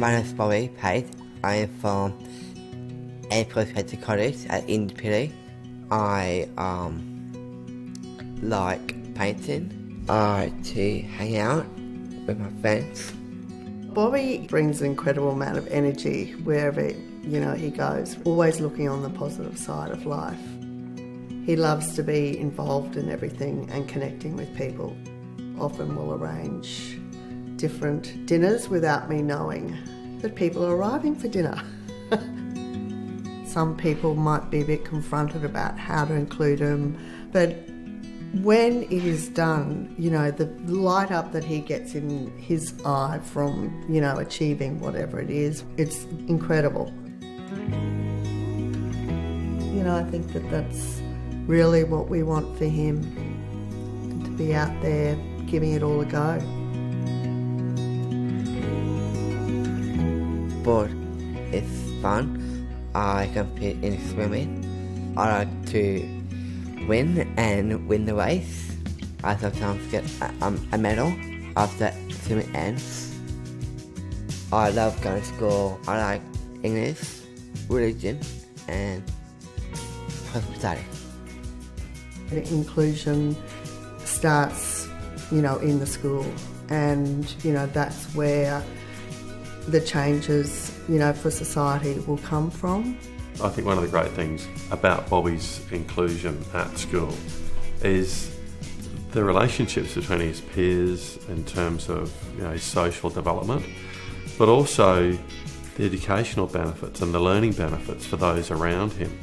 My name is Bobby Pate. I am from April College at Independent. I like painting. I like to hang out with my friends. Bobby brings an incredible amount of energy wherever he goes, always looking on the positive side of life. He loves to be involved in everything and connecting with people. Often we'll arrange different dinners without me knowing that people are arriving for dinner. Some people might be a bit confronted about how to include him, but when it is done, the light up that he gets in his eye from, achieving whatever it is, it's incredible. I think that that's really what we want for him, to be out there giving it all a go. But it's fun. I compete in swimming. I like to win the race. I sometimes get a medal after swimming ends. I love going to school. I like English, religion, and hospitality. The inclusion starts, in the school, and, that's where the changes, for society will come from. I think one of the great things about Bobby's inclusion at school is the relationships between his peers in terms of his social development, but also the educational benefits and the learning benefits for those around him.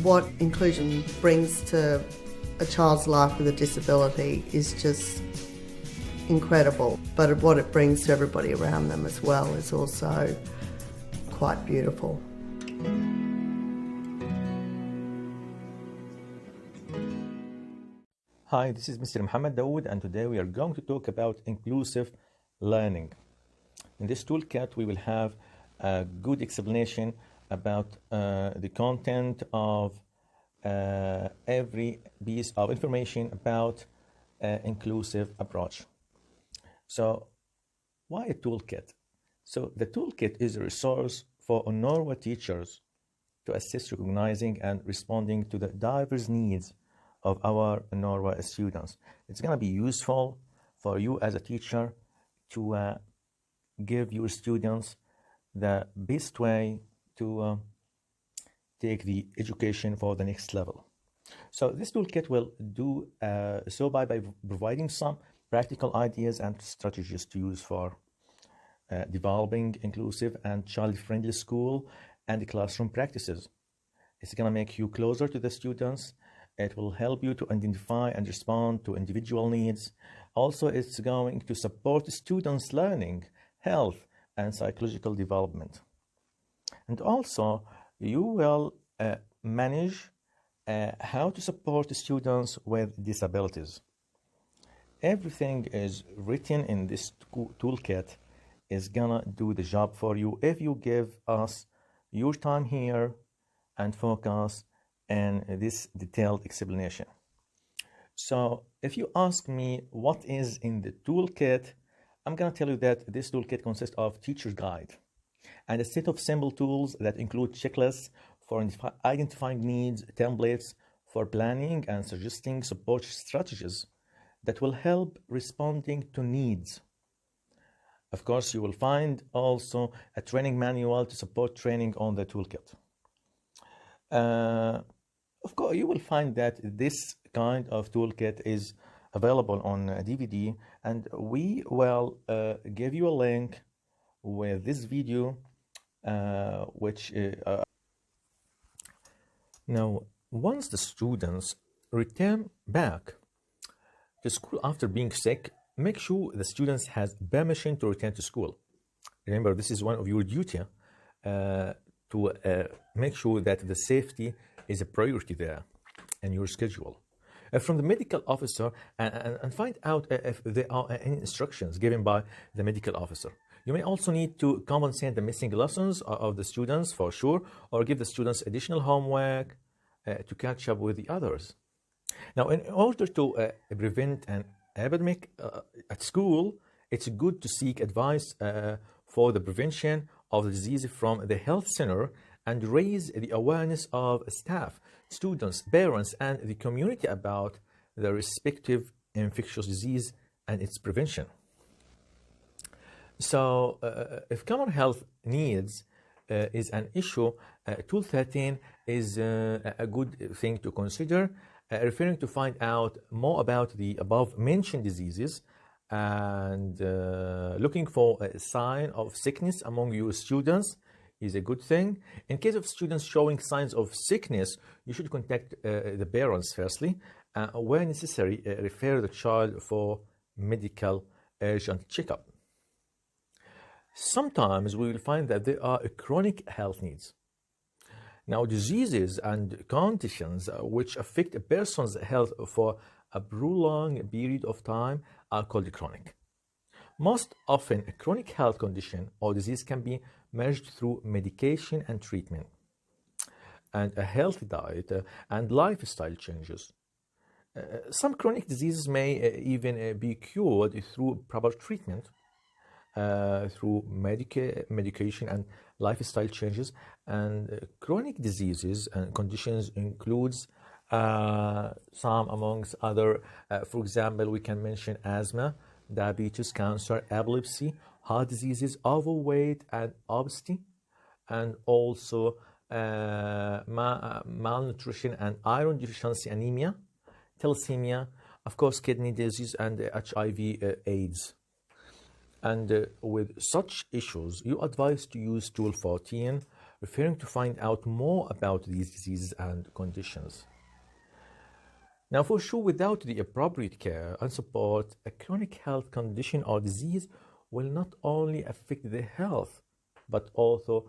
What inclusion brings to a child's life with a disability is just incredible, but what it brings to everybody around them as well is also quite beautiful. Hi, this is Mr. Muhammad Dawood, and today we are going to talk about inclusive learning. In this toolkit, we will have a good explanation about the content of every piece of information about inclusive approach. So, why a toolkit? So, the toolkit is a resource for UNORWA teachers to assist recognizing and responding to the diverse needs of our UNORWA students. It's going to be useful for you as a teacher to give your students the best way to take the education for the next level. So this toolkit will do so by providing some practical ideas and strategies to use for developing inclusive and child-friendly school and classroom practices. It's going to make you closer to the students. It will help you to identify and respond to individual needs. Also, it's going to support students' learning, health, and psychological development. And also, you will manage how to support students with disabilities. Everything is written in this toolkit is gonna do the job for you if you give us your time here and focus in this detailed explanation. So if you ask me what is in the toolkit, I'm gonna tell you that this toolkit consists of teacher's guide and a set of simple tools that include checklists for identifying needs, templates for planning and suggesting support strategies that will help responding to needs. Of course, you will find also a training manual to support training on the toolkit. Of course, you will find that this kind of toolkit is available on DVD, and we will give you a link with this video, Now, once the students return back to school after being sick, make sure the students has permission to return to school. Remember, this is one of your duty to make sure that the safety is a priority there in your schedule. From the medical officer and find out if there are any instructions given by the medical officer. You may also need to compensate the missing lessons of the students for sure, or give the students additional homework to catch up with the others. Now, in order to prevent an epidemic at school, it's good to seek advice for the prevention of the disease from the health center and raise the awareness of staff, students, parents, and the community about the respective infectious disease and its prevention. So, if common health needs is an issue, Tool 13 is a good thing to consider, referring to find out more about the above mentioned diseases and looking for a sign of sickness among your students is a good thing. In case of students showing signs of sickness, you should contact the parents firstly. Where necessary, refer the child for medical urgent checkup. Sometimes we will find that there are chronic health needs. Now, diseases and conditions which affect a person's health for a prolonged period of time are called chronic. Most often, a chronic health condition or disease can be managed through medication and treatment, and a healthy diet and lifestyle changes. Some chronic diseases may even be cured through proper treatment, through medication and lifestyle changes. And chronic diseases and conditions includes some amongst other, for example, we can mention asthma, diabetes, cancer, epilepsy, heart diseases, overweight and obesity, and also malnutrition and iron deficiency anemia, thalassemia, of course, kidney disease, and HIV AIDS. And with such issues, you advise to use Tool 14, referring to find out more about these diseases and conditions. Now, for sure, without the appropriate care and support, a chronic health condition or disease will not only affect the health, but also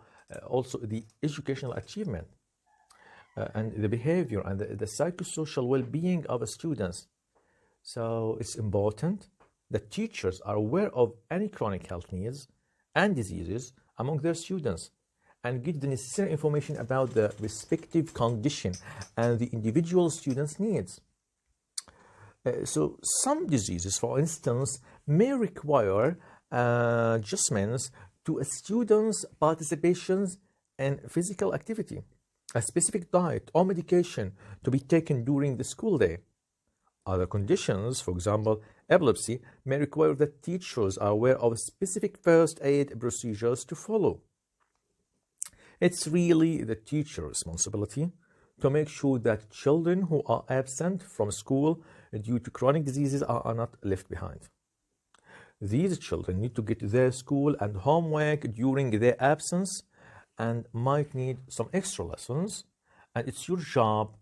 the educational achievement and the behavior and the psychosocial well-being of students. So it's important that teachers are aware of any chronic health needs and diseases among their students and get the necessary information about the respective condition and the individual student's needs. So some diseases, for instance, may require adjustments to a student's participations in physical activity, a specific diet or medication to be taken during the school day. Other conditions, for example, epilepsy, may require that teachers are aware of specific first aid procedures to follow. It's really the teacher's responsibility to make sure that children who are absent from school due to chronic diseases are not left behind. These children need to get their school and homework during their absence and might need some extra lessons, and it's your job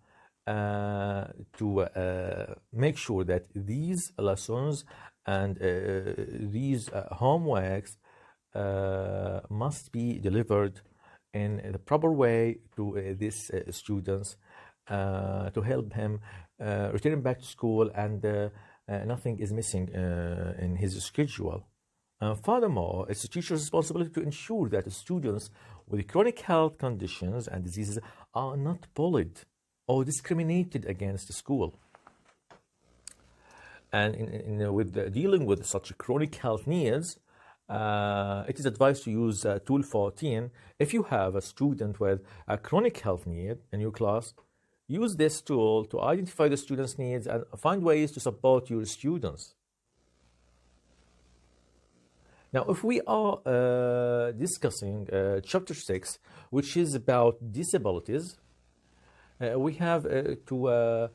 to make sure that these lessons and these homeworks must be delivered in the proper way to these students to help him return back to school and nothing is missing in his schedule. Furthermore, it's the teacher's responsibility to ensure that the students with chronic health conditions and diseases are not bullied or discriminated against the school. And with dealing with such chronic health needs, it is advised to use Tool 14. If you have a student with a chronic health need in your class, use this tool to identify the student's needs and find ways to support your students. Now, if we are discussing Chapter 6, which is about disabilities, we have to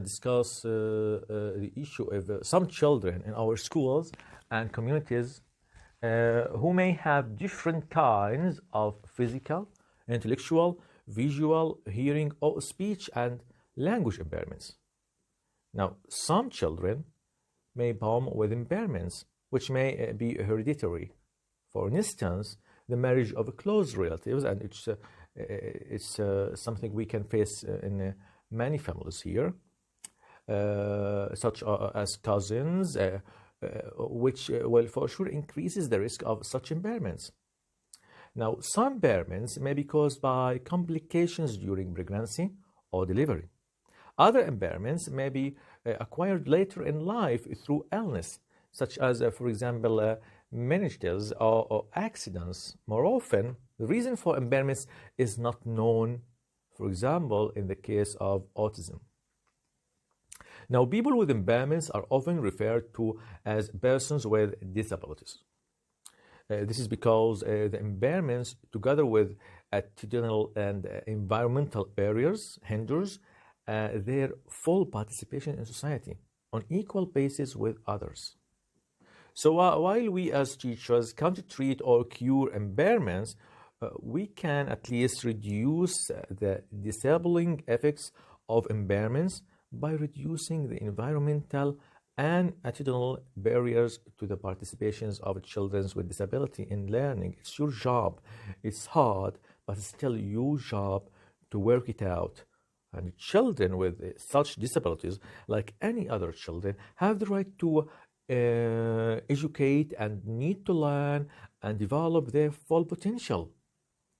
discuss the issue of some children in our schools and communities who may have different kinds of physical, intellectual, visual, hearing, or speech and language impairments. Now, some children may be born with impairments, which may be hereditary. For instance, the marriage of close relatives, and it's something we can face in many families here, such as cousins, which will for sure increases the risk of such impairments. Now, some impairments may be caused by complications during pregnancy or delivery. Other impairments may be acquired later in life through illness, such as, for example, meningitis or accidents. More often, the reason for impairments is not known, for example, in the case of autism. Now, people with impairments are often referred to as persons with disabilities. This is because the impairments, together with attitudinal and environmental barriers, hinders their full participation in society on equal basis with others. So while we as teachers can't treat or cure impairments, we can at least reduce the disabling effects of impairments by reducing the environmental and attitudinal barriers to the participations of children with disability in learning. It's your job. It's hard, but it's still your job to work it out. And children with such disabilities, like any other children, have the right to educate and need to learn and develop their full potential.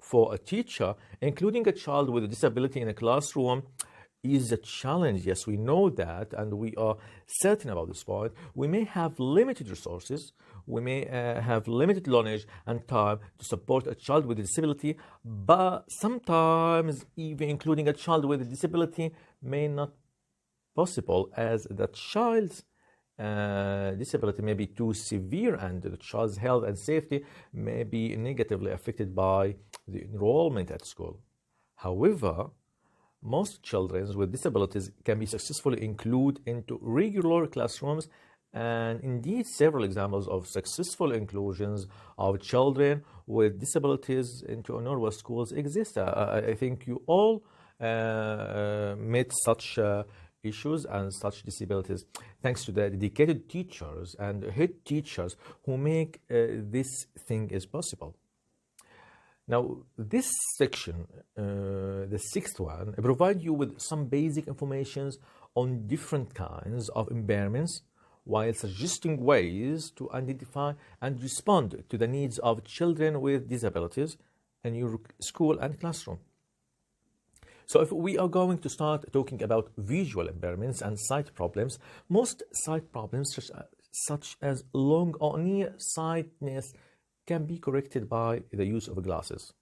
For a teacher, including a child with a disability in a classroom is a challenge. Yes, we know that, and we are certain about this point. We may have limited resources, we may have limited knowledge and time to support a child with a disability, but sometimes even including a child with a disability may not possible, as the child's disability may be too severe and the child's health and safety may be negatively affected by the enrollment at school. However, most children with disabilities can be successfully included into regular classrooms, and indeed several examples of successful inclusions of children with disabilities into normal schools exist. I think you all met such issues and such disabilities thanks to the dedicated teachers and head teachers who make this thing is possible. Now, this section, the sixth one, provides you with some basic information on different kinds of impairments while suggesting ways to identify and respond to the needs of children with disabilities in your school and classroom. So if we are going to start talking about visual impairments and sight problems, most sight problems such as long or nearsightedness can be corrected by the use of glasses.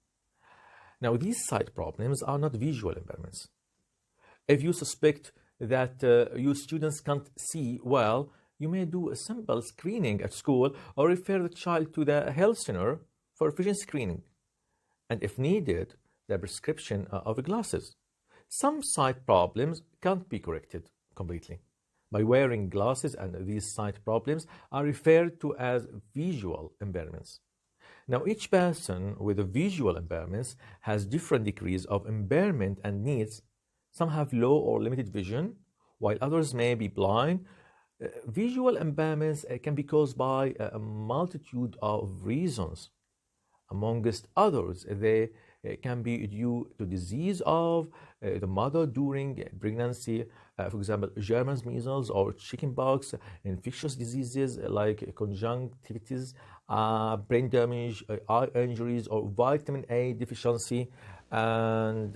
Now, these sight problems are not visual impairments. If you suspect that your students can't see well, you may do a simple screening at school or refer the child to the health center for vision screening, and if needed, the prescription of glasses. Some sight problems can't be corrected completely by wearing glasses, and these sight problems are referred to as visual impairments. Now, each person with a visual impairments has different degrees of impairment and needs. Some have low or limited vision, while others may be blind. Visual impairments can be caused by a multitude of reasons. Amongst others, they can be due to disease of the mother during pregnancy, for example, German measles or chickenpox, infectious diseases like conjunctivitis, brain damage, eye injuries, or vitamin A deficiency. And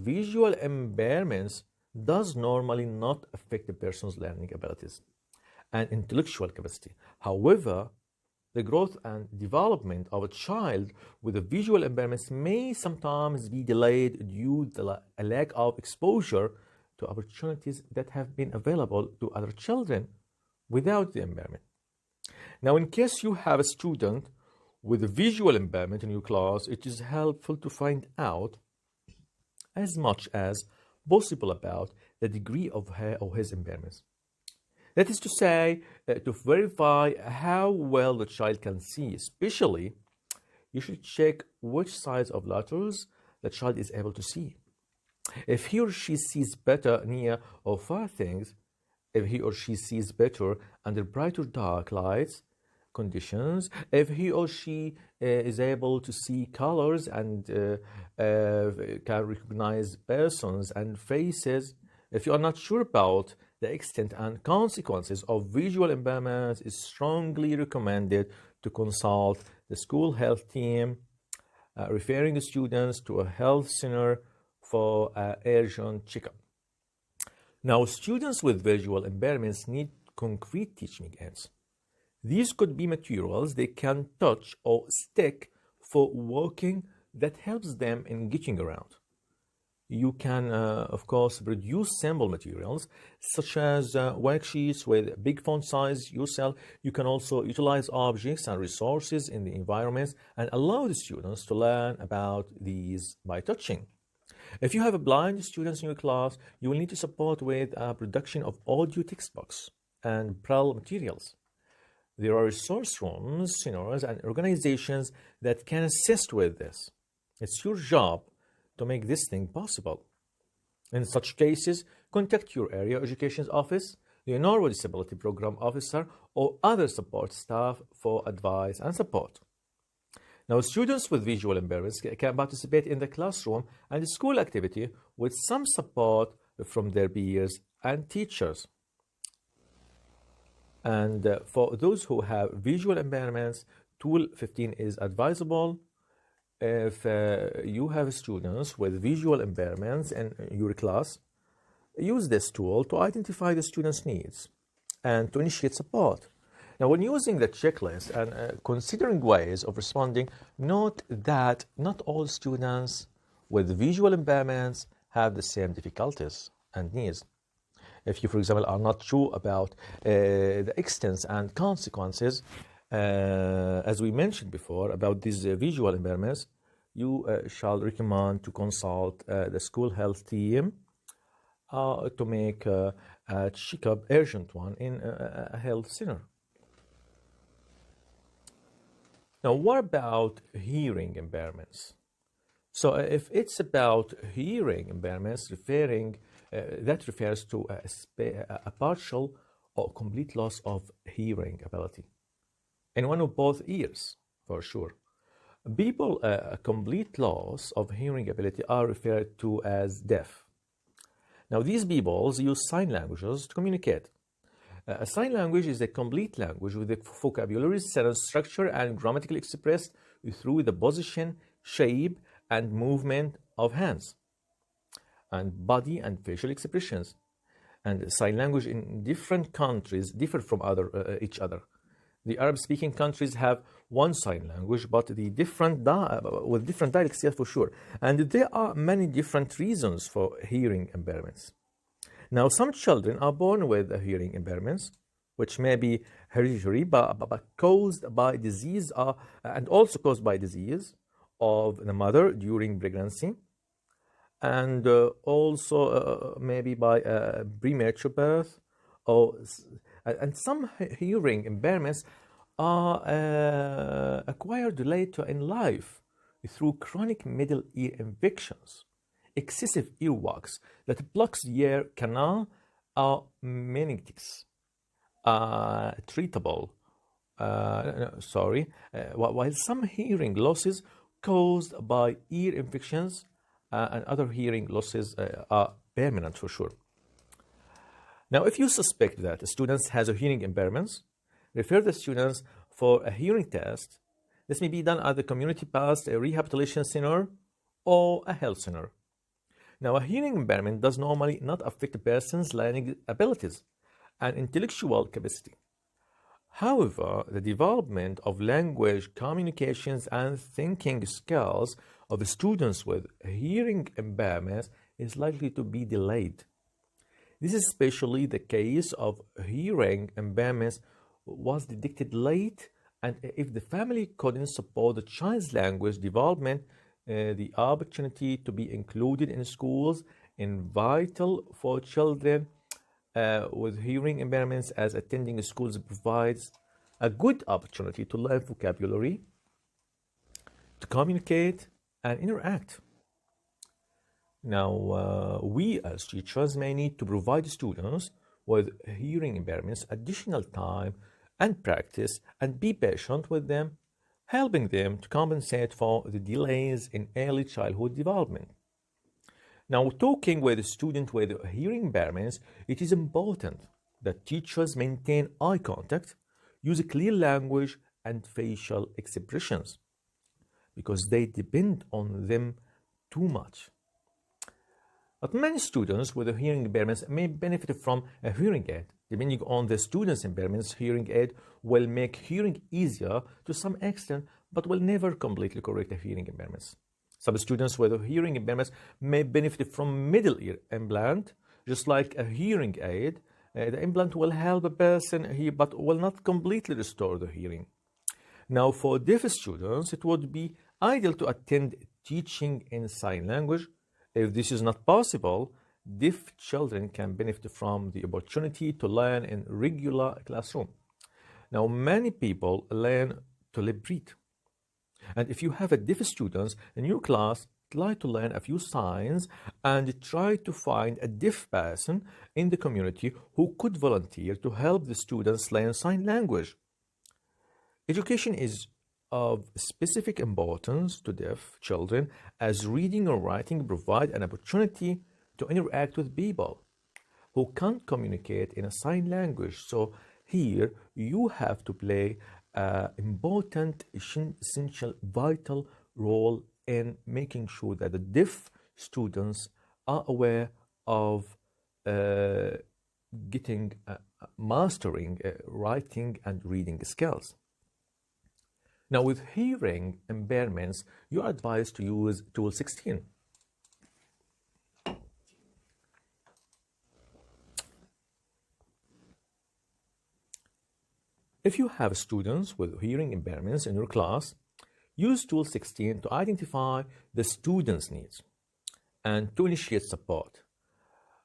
visual impairments does normally not affect a person's learning abilities and intellectual capacity. However, the growth and development of a child with a visual impairments may sometimes be delayed due to a lack of exposure to opportunities that have been available to other children without the impairment. Now, in case you have a student with a visual impairment in your class, it is helpful to find out as much as possible about the degree of her or his impairments. That is to say, to verify how well the child can see. Especially, you should check which size of letters the child is able to see. If he or she sees better near or far things, if he or she sees better under bright or dark lights conditions, if he or she is able to see colors and can recognize persons and faces, if you are not sure about the extent and consequences of visual impairments, is strongly recommended to consult the school health team, referring the students to a health center for urgent checkup. Now, students with visual impairments need concrete teaching aids. These could be materials they can touch or stick for walking that helps them in getting around. You can, of course, produce sample materials such as worksheets with big font size yourself. You can also utilize objects and resources in the environments and allow the students to learn about these by touching. If you have blind students in your class, you will need to support with production of audio textbooks and braille materials. There are resource rooms, seminars, and organizations that can assist with this. It's your job to make this thing possible. In such cases, contact your area education office, the Norway Disability Program Officer, or other support staff for advice and support. Now, students with visual impairments can participate in the classroom and the school activity with some support from their peers and teachers. And for those who have visual impairments, Tool 15 is advisable. If you have students with visual impairments in your class, use this tool to identify the students' needs and to initiate support. Now, when using the checklist and considering ways of responding, note that not all students with visual impairments have the same difficulties and needs. If you, for example, are not sure about the extent and consequences, as we mentioned before, about these visual impairments, you shall recommend to consult the school health team to make a checkup, urgent one, in a health center. Now, what about hearing impairments? So if it's about hearing impairments, that refers to a partial or complete loss of hearing ability in one of both ears, for sure. People, a complete loss of hearing ability are referred to as deaf. Now, these people use sign languages to communicate. A sign language is a complete language with a vocabulary, sentence structure, and grammatically expressed through the position, shape, and movement of hands, and body and facial expressions. And sign language in different countries differ from each other. The Arab-speaking countries have one sign language, but with different dialects, yes, for sure. And there are many different reasons for hearing impairments. Now, some children are born with hearing impairments, which may be hereditary, but caused by disease, and also caused by disease of the mother during pregnancy, and also maybe by premature birth, and some hearing impairments are acquired later in life through chronic middle ear infections, excessive earwax that blocks the ear canal, are meningitis, treatable. While some hearing losses caused by ear infections and other hearing losses are permanent for sure. Now, if you suspect that a student has a hearing impairments, refer the students for a hearing test. This may be done at the community-based rehabilitation center or a health center. Now, a hearing impairment does normally not affect a person's learning abilities and intellectual capacity. However, the development of language, communications, and thinking skills of students with hearing impairments is likely to be delayed. This is especially the case of hearing impairments was detected late, and if the family couldn't support the child's language development, the opportunity to be included in schools is vital for children with hearing impairments, as attending schools provides a good opportunity to learn vocabulary, to communicate, and interact. Now, we as teachers may need to provide students with hearing impairments additional time and practice, and be patient with them, helping them to compensate for the delays in early childhood development. Now, talking with a student with hearing impairments, it is important that teachers maintain eye contact, use clear language and facial expressions, because they depend on them too much. But many students with hearing impairments may benefit from a hearing aid. Depending on the student's impairments, hearing aid will make hearing easier to some extent, but will never completely correct the hearing impairments. Some students with hearing impairments may benefit from middle ear implant, just like a hearing aid. The implant will help a person hear, but will not completely restore the hearing. Now, for deaf students, it would be ideal to attend teaching in sign language. If this is not possible, deaf children can benefit from the opportunity to learn in regular classroom. Now, many people learn to lip read. And if you have a deaf students in your class, try to learn a few signs and try to find a deaf person in the community who could volunteer to help the students learn sign language. Education is of specific importance to deaf children, as reading or writing provide an opportunity to interact with people who can't communicate in a sign language. So here you have to play an important, essential, vital role in making sure that the deaf students are aware of mastering writing and reading skills. Now, with hearing impairments, you are advised to use tool 16. If you have students with hearing impairments in your class, use tool 16 to identify the student's needs and to initiate support.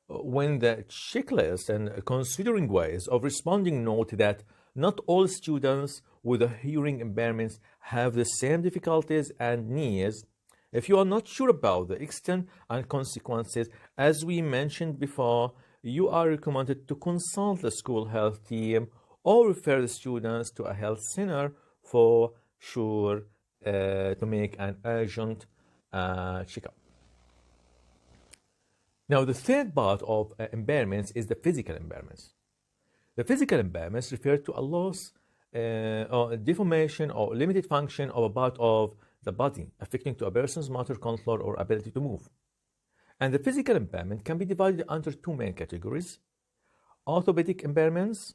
When the checklist and considering ways of responding, note that not all students with hearing impairments have the same difficulties and needs. If you are not sure about the extent and consequences, as we mentioned before, you are recommended to consult the school health team or refer the students to a health center for sure to make an urgent checkup. Now, the third part of impairments is the physical impairments. The physical impairments refer to a loss or deformation or limited function of a part of the body, affecting to a person's motor control or ability to move. And the physical impairment can be divided under two main categories: orthopedic impairments,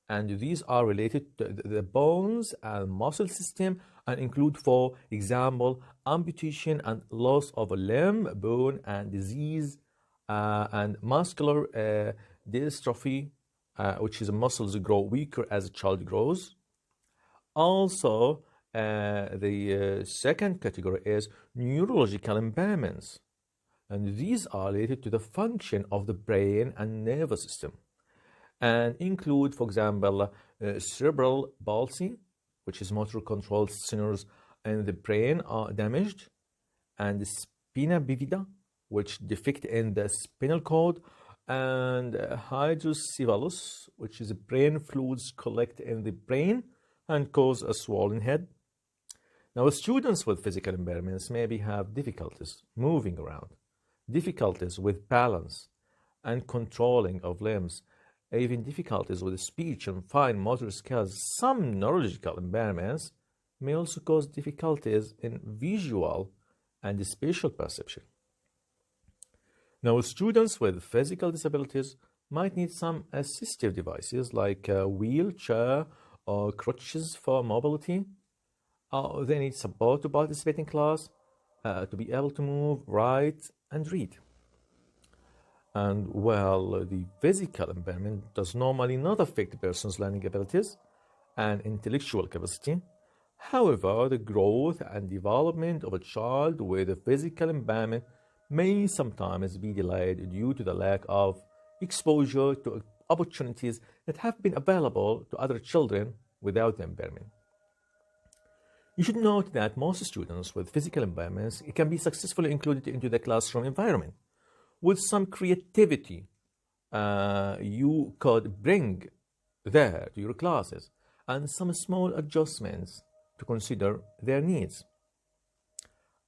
and these are related to the bones and muscle system and include, for example, amputation and loss of a limb, bone and disease, and muscular dystrophy, which is muscles grow weaker as a child grows. Also, the second category is neurological impairments, and these are related to the function of the brain and nervous system, and include, for example, cerebral palsy, which is motor control centers in the brain are damaged, and spina bifida, which defect in the spinal cord, and hydrocephalus, which is brain fluids collect in the brain and cause a swollen head. Now, students with physical impairments maybe have difficulties moving around, difficulties with balance and controlling of limbs, even difficulties with speech and fine motor skills. Some neurological impairments may also cause difficulties in visual and spatial perception. Now, students with physical disabilities might need some assistive devices like a wheelchair or crutches for mobility. They need support to participate in class, to be able to move, write, and read. And while the physical impairment does normally not affect the person's learning abilities and intellectual capacity, however, the growth and development of a child with a physical impairment may sometimes be delayed due to the lack of exposure to opportunities that have been available to other children without the impairment. You should note that most students with physical impairments can be successfully included into the classroom environment. With some creativity, you could bring there to your classes and some small adjustments to consider their needs.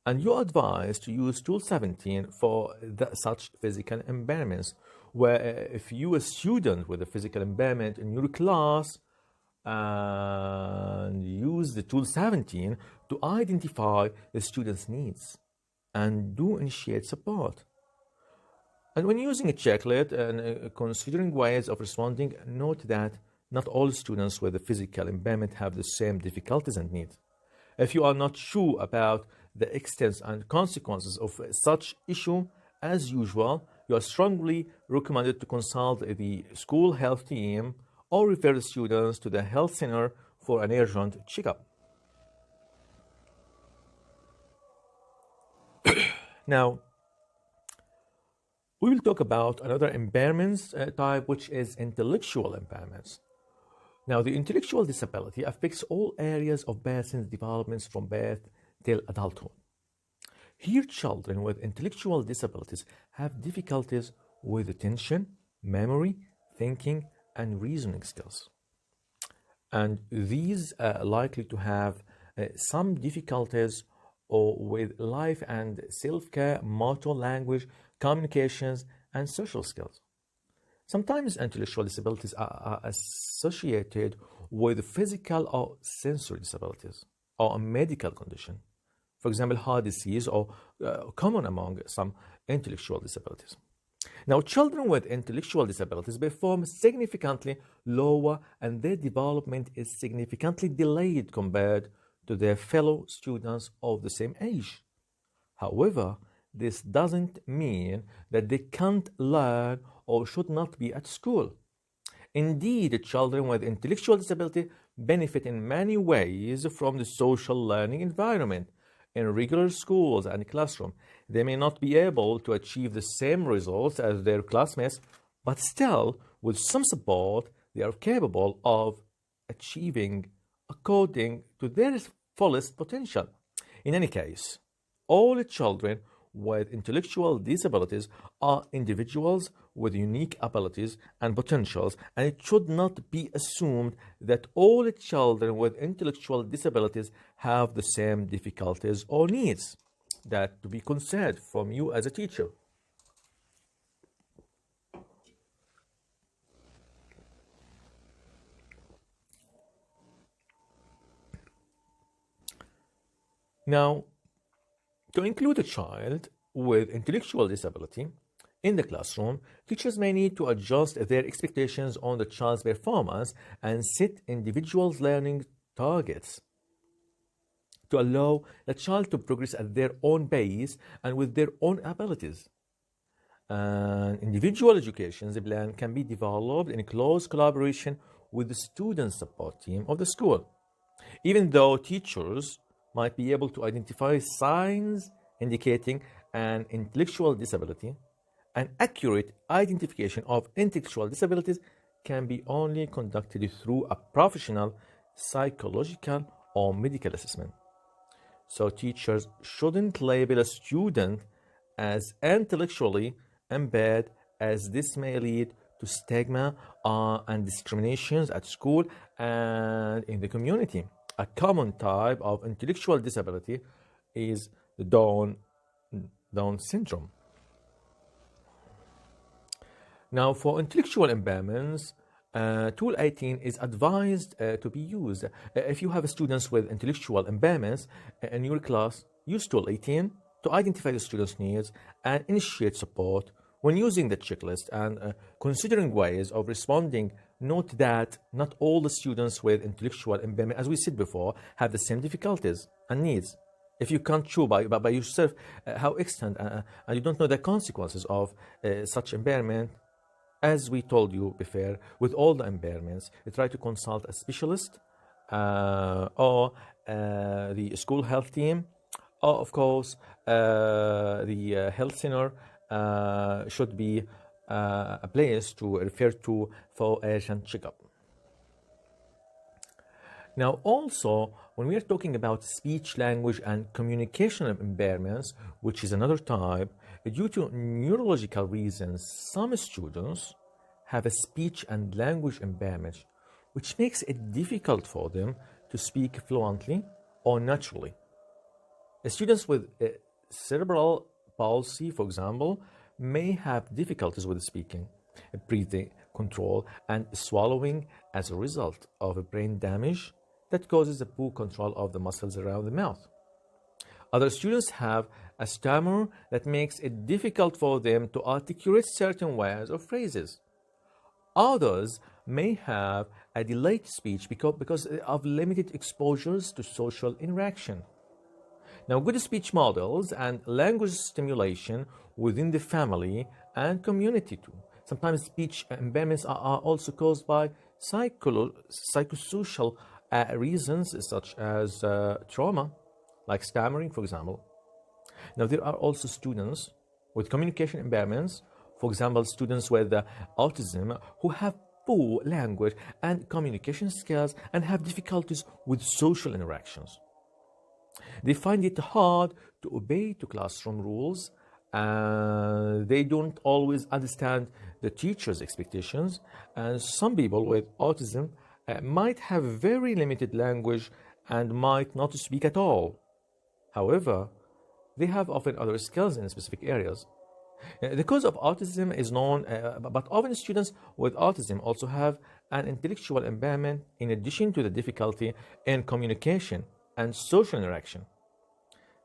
And you're advised to use tool 17 for such physical impairments, where if you are a student with a physical impairment in your class, and use the tool 17 to identify the student's needs and do initiate support. And when using a checklist and considering ways of responding, note that not all students with a physical impairment have the same difficulties and needs. If you are not sure about the extent and consequences of such issue, as usual, you are strongly recommended to consult the school health team or refer the students to the health center for an urgent checkup. Now, we will talk about another impairments type, which is intellectual impairments. Now, the intellectual disability affects all areas of person's developments from birth till adulthood. Here, children with intellectual disabilities have difficulties with attention, memory, thinking, and reasoning skills. And these are likely to have some difficulties with life and self-care, motor language, communications, and social skills. Sometimes intellectual disabilities are associated with physical or sensory disabilities or a medical condition. For example, heart disease or common among some intellectual disabilities. Now, children with intellectual disabilities perform significantly lower and their development is significantly delayed compared to their fellow students of the same age. However, this doesn't mean that they can't learn or should not be at school. Indeed, children with intellectual disability benefit in many ways from the social learning environment. In regular schools and classrooms, they may not be able to achieve the same results as their classmates, but still, with some support, they are capable of achieving according to their fullest potential. In any case, all children with intellectual disabilities are individuals with unique abilities and potentials, and it should not be assumed that all children with intellectual disabilities have the same difficulties or needs. That to be considered from you as a teacher. Now, to include a child with intellectual disability in the classroom, teachers may need to adjust their expectations on the child's performance and set individual learning targets to allow the child to progress at their own pace and with their own abilities. An individual education plan can be developed in close collaboration with the student support team of the school. Even though teachers might be able to identify signs indicating an intellectual disability, an accurate identification of intellectual disabilities can be only conducted through a professional psychological or medical assessment. So teachers shouldn't label a student as intellectually impaired, as this may lead to stigma and discriminations at school and in the community. A common type of intellectual disability is the Down syndrome. Now, for intellectual impairments, Tool 18 is advised to be used. If you have students with intellectual impairments in your class, use Tool 18 to identify the students' needs and initiate support. When using the checklist and considering ways of responding, note that not all the students with intellectual impairment, as we said before, have the same difficulties and needs. If you can't show by yourself how extent and you don't know the consequences of such impairment, as we told you before, with all the impairments, try to consult a specialist or the school health team, or of course the health center should be a place to refer to for urgent checkup. Now, also, when we are talking about speech, language, and communication impairments, which is another type, due to neurological reasons, some students have a speech and language impairment, which makes it difficult for them to speak fluently or naturally. Students with cerebral palsy, for example, may have difficulties with speaking, breathing control, and swallowing as a result of a brain damage that causes a poor control of the muscles around the mouth. Other students have a stammer that makes it difficult for them to articulate certain words or phrases. Others may have a delayed speech because of limited exposures to social interaction. Now, good speech models and language stimulation within the family and community too. Sometimes speech impairments are also caused by psychosocial reasons such as trauma, like stammering, for example. Now, there are also students with communication impairments, for example, students with autism who have poor language and communication skills and have difficulties with social interactions. They find it hard to obey to classroom rules. They don't always understand the teacher's expectations. And some people with autism might have very limited language and might not speak at all. However, they have often other skills in specific areas. The cause of autism is known, but often students with autism also have an intellectual impairment in addition to the difficulty in communication and social interaction.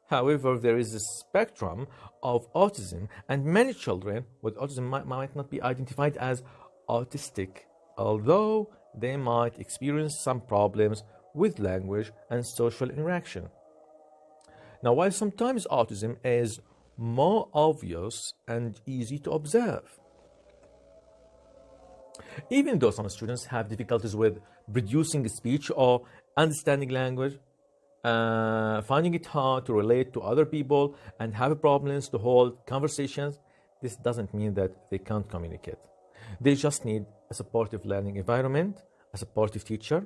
However, there is a spectrum of autism, and many children with autism might not be identified as autistic, although they might experience some problems with language and social interaction. Now, while sometimes autism is more obvious and easy to observe, even though some students have difficulties with producing speech or understanding language, finding it hard to relate to other people and have problems to hold conversations, this doesn't mean that they can't communicate. They just need a supportive learning environment, a supportive teacher.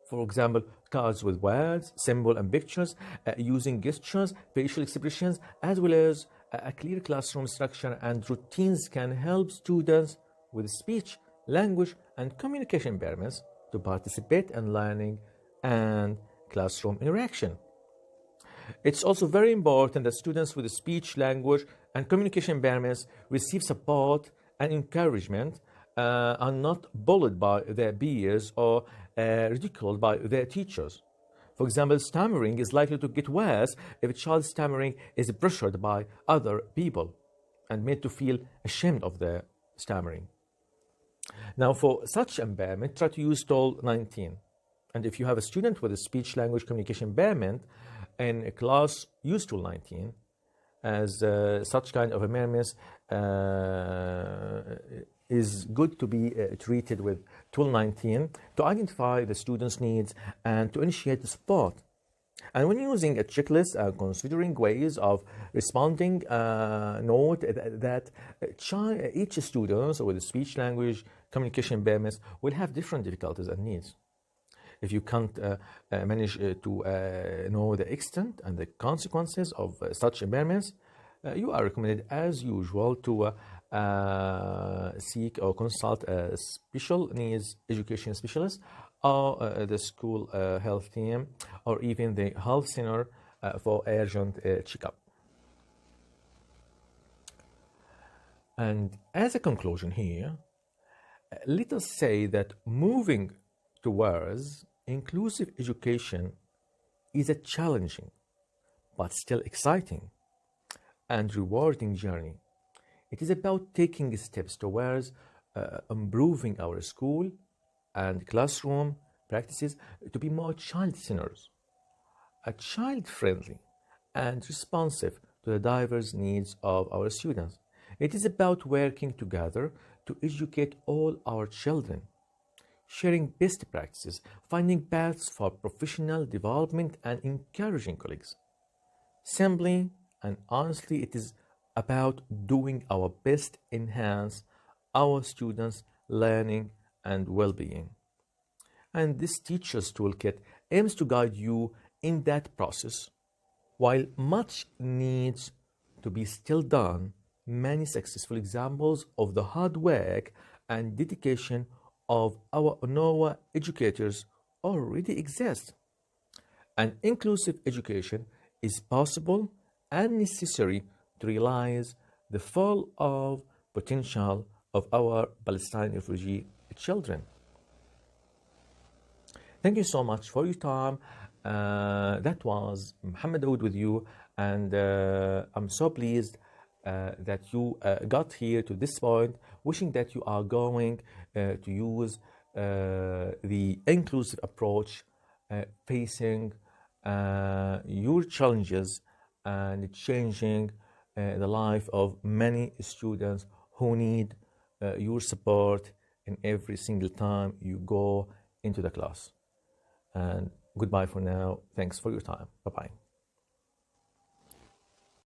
For example, cards with words, symbols, and pictures, using gestures, facial expressions, as well as a clear classroom structure and routines can help students with speech, language, and communication impairments to participate in learning and classroom interaction. It's also very important that students with speech, language, and communication impairments receive support and encouragement, are not bullied by their peers or ridiculed by their teachers. For example, stammering is likely to get worse if a child stammering is pressured by other people and made to feel ashamed of their stammering. Now, for such impairment, try to use tool 19. And if you have a student with a speech, language, communication impairment in a class, use tool 19, as such kind of impairments is good to be treated with tool 19 to identify the student's needs and to initiate the support. And when using a checklist, considering ways of responding, note that each student with speech, language, communication impairments will have different difficulties and needs. If you can't manage to know the extent and the consequences of such impairments, you are recommended, as usual, to seek or consult a special needs education specialist or the school health team or even the health center for urgent checkup. And as a conclusion here, let us say that moving towards inclusive education is a challenging but still exciting and rewarding journey. It is about taking steps towards improving our school and classroom practices to be more child-centered, child-friendly, and responsive to the diverse needs of our students. It is about working together to educate all our children, sharing best practices, finding paths for professional development, and encouraging colleagues. Simply and honestly, it is about doing our best to enhance our students' learning and well-being. And this Teacher's Toolkit aims to guide you in that process. While much needs to be still done, many successful examples of the hard work and dedication of our UNOWA educators already exist. And inclusive education is possible and necessary to realize the full of potential of our Palestinian refugee children. Thank you so much for your time That was Muhammad Dawood with you, and I'm so pleased that you got here to this point, wishing that you are going to use the inclusive approach facing your challenges and changing the life of many students who need your support in every single time you go into the class. And goodbye for now. Thanks for your time. Bye-bye.